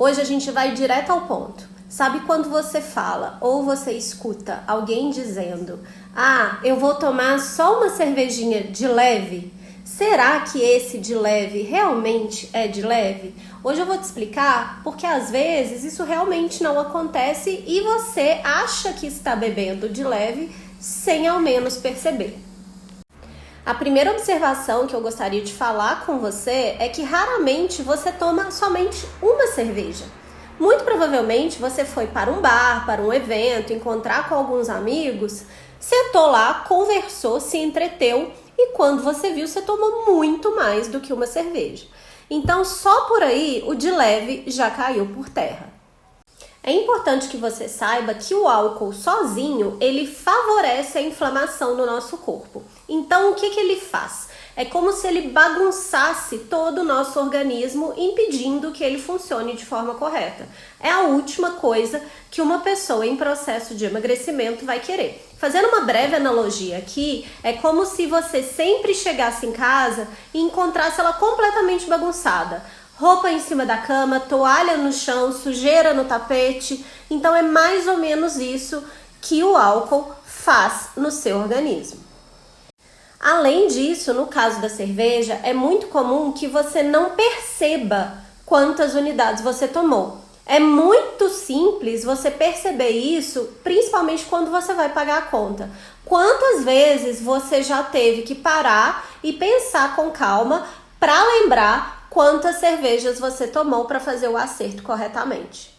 Hoje a gente vai direto ao ponto. Sabe quando você fala ou você escuta alguém dizendo: ah, eu vou tomar só uma cervejinha de leve? Será que esse de leve realmente é de leve? Hoje eu vou te explicar porque às vezes isso realmente não acontece e você acha que está bebendo de leve sem ao menos perceber. A primeira observação que eu gostaria de falar com você é que raramente você toma somente uma cerveja. Muito provavelmente você foi para um bar, para um evento, encontrar com alguns amigos, sentou lá, conversou, se entreteu e quando você viu, você tomou muito mais do que uma cerveja. Então, só por aí, o de leve já caiu por terra. É importante que você saiba que o álcool sozinho, ele favorece a inflamação no nosso corpo. Então, o que ele faz? É como se ele bagunçasse todo o nosso organismo, impedindo que ele funcione de forma correta. É a última coisa que uma pessoa em processo de emagrecimento vai querer. Fazendo uma breve analogia aqui, é como se você sempre chegasse em casa e encontrasse ela completamente bagunçada. Roupa em cima da cama, toalha no chão, sujeira no tapete. Então é mais ou menos isso que o álcool faz no seu organismo. Além disso, no caso da cerveja, é muito comum que você não perceba quantas unidades você tomou. É muito simples você perceber isso, principalmente quando você vai pagar a conta. Quantas vezes você já teve que parar e pensar com calma para lembrar quantas cervejas você tomou para fazer o acerto corretamente?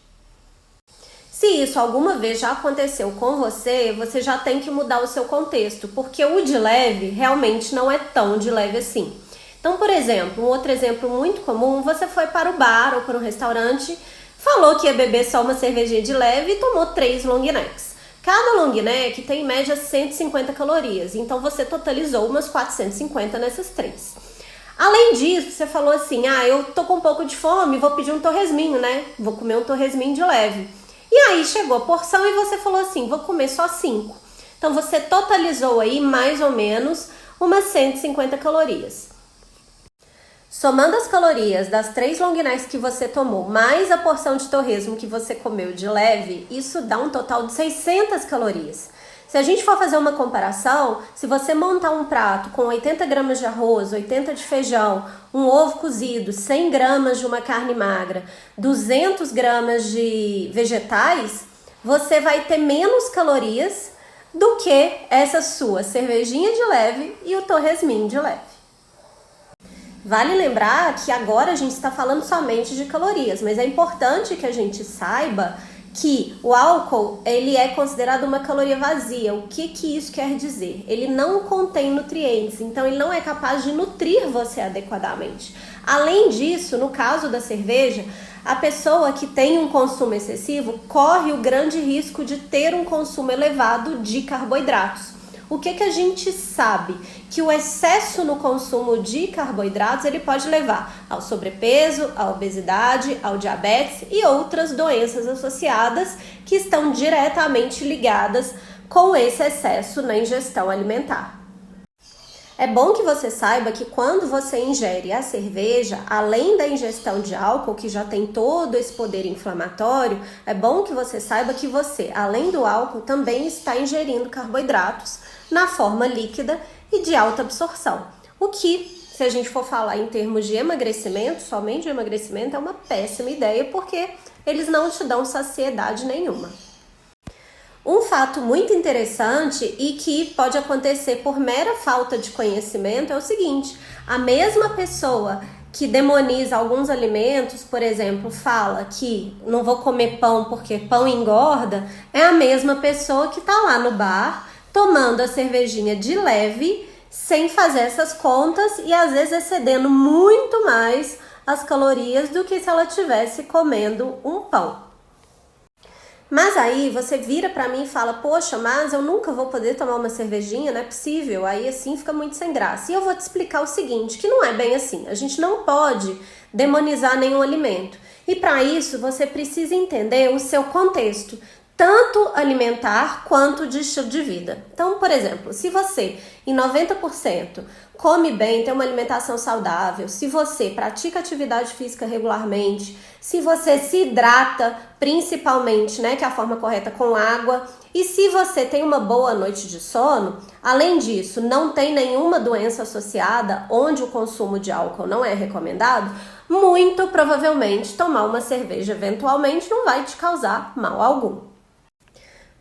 Se isso alguma vez já aconteceu com você, você já tem que mudar o seu contexto, porque o de leve realmente não é tão de leve assim. Então, por exemplo, um outro exemplo muito comum, você foi para o bar ou para um restaurante, falou que ia beber só uma cervejinha de leve e tomou 3 long necks. Cada long neck tem em média 150 calorias, então você totalizou umas 450 nessas 3. Além disso, você falou assim: ah, eu tô com um pouco de fome, vou pedir um torresminho, né? Vou comer um torresminho de leve. E aí chegou a porção e você falou assim: vou comer só 5. Então você totalizou aí mais ou menos umas 150 calorias. Somando as calorias das 3 long necks que você tomou, mais a porção de torresmo que você comeu de leve, isso dá um total de 600 calorias. Se a gente for fazer uma comparação, se você montar um prato com 80 gramas de arroz, 80 de feijão, um ovo cozido, 100 gramas de uma carne magra, 200 gramas de vegetais, você vai ter menos calorias do que essa sua cervejinha de leve e o torresminho de leve. Vale lembrar que agora a gente está falando somente de calorias, mas é importante que a gente saiba que o álcool, ele é considerado uma caloria vazia. O que isso quer dizer? Ele não contém nutrientes, então ele não é capaz de nutrir você adequadamente. Além disso, no caso da cerveja, a pessoa que tem um consumo excessivo corre o grande risco de ter um consumo elevado de carboidratos. O que a gente sabe? Que o excesso no consumo de carboidratos ele pode levar ao sobrepeso, à obesidade, ao diabetes e outras doenças associadas que estão diretamente ligadas com esse excesso na ingestão alimentar. É bom que você saiba que quando você ingere a cerveja, além da ingestão de álcool, que já tem todo esse poder inflamatório, é bom que você saiba que você, além do álcool, também está ingerindo carboidratos na forma líquida e de alta absorção. O que, se a gente for falar em termos de emagrecimento, somente de emagrecimento, é uma péssima ideia, porque eles não te dão saciedade nenhuma. Um fato muito interessante e que pode acontecer por mera falta de conhecimento é o seguinte: a mesma pessoa que demoniza alguns alimentos, por exemplo, fala que não vou comer pão porque pão engorda, é a mesma pessoa que está lá no bar tomando a cervejinha de leve, sem fazer essas contas e às vezes excedendo muito mais as calorias do que se ela estivesse comendo um pão. Mas aí você vira pra mim e fala: poxa, mas eu nunca vou poder tomar uma cervejinha, não é possível, aí assim fica muito sem graça. E eu vou te explicar o seguinte, que não é bem assim, a gente não pode demonizar nenhum alimento. E para isso você precisa entender o seu contexto. tanto alimentar quanto de estilo de vida. Então, por exemplo, se você em 90% come bem, tem uma alimentação saudável, se você pratica atividade física regularmente, se você se hidrata principalmente, né, que é a forma correta, com água, e se você tem uma boa noite de sono, além disso, não tem nenhuma doença associada onde o consumo de álcool não é recomendado, muito provavelmente tomar uma cerveja eventualmente não vai te causar mal algum.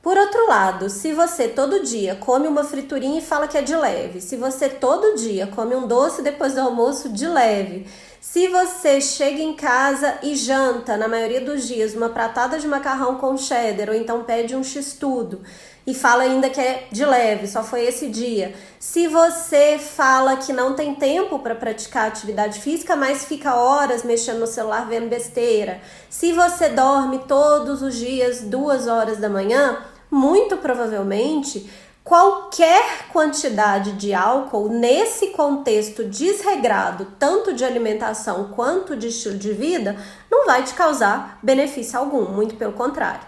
Por outro lado, se você todo dia come uma friturinha e fala que é de leve, se você todo dia come um doce depois do almoço de leve, se você chega em casa e janta, na maioria dos dias, uma pratada de macarrão com cheddar ou então pede um x-tudo e fala ainda que é de leve, só foi esse dia. Se você fala que não tem tempo para praticar atividade física, mas fica horas mexendo no celular vendo besteira. Se você dorme todos os dias 2 horas da manhã, muito provavelmente qualquer quantidade de álcool nesse contexto desregrado, tanto de alimentação quanto de estilo de vida, não vai te causar benefício algum, muito pelo contrário.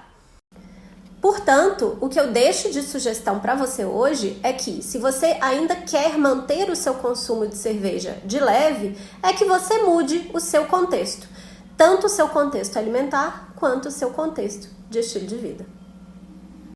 Portanto, o que eu deixo de sugestão para você hoje é que, se você ainda quer manter o seu consumo de cerveja de leve, é que você mude o seu contexto, tanto o seu contexto alimentar quanto o seu contexto de estilo de vida.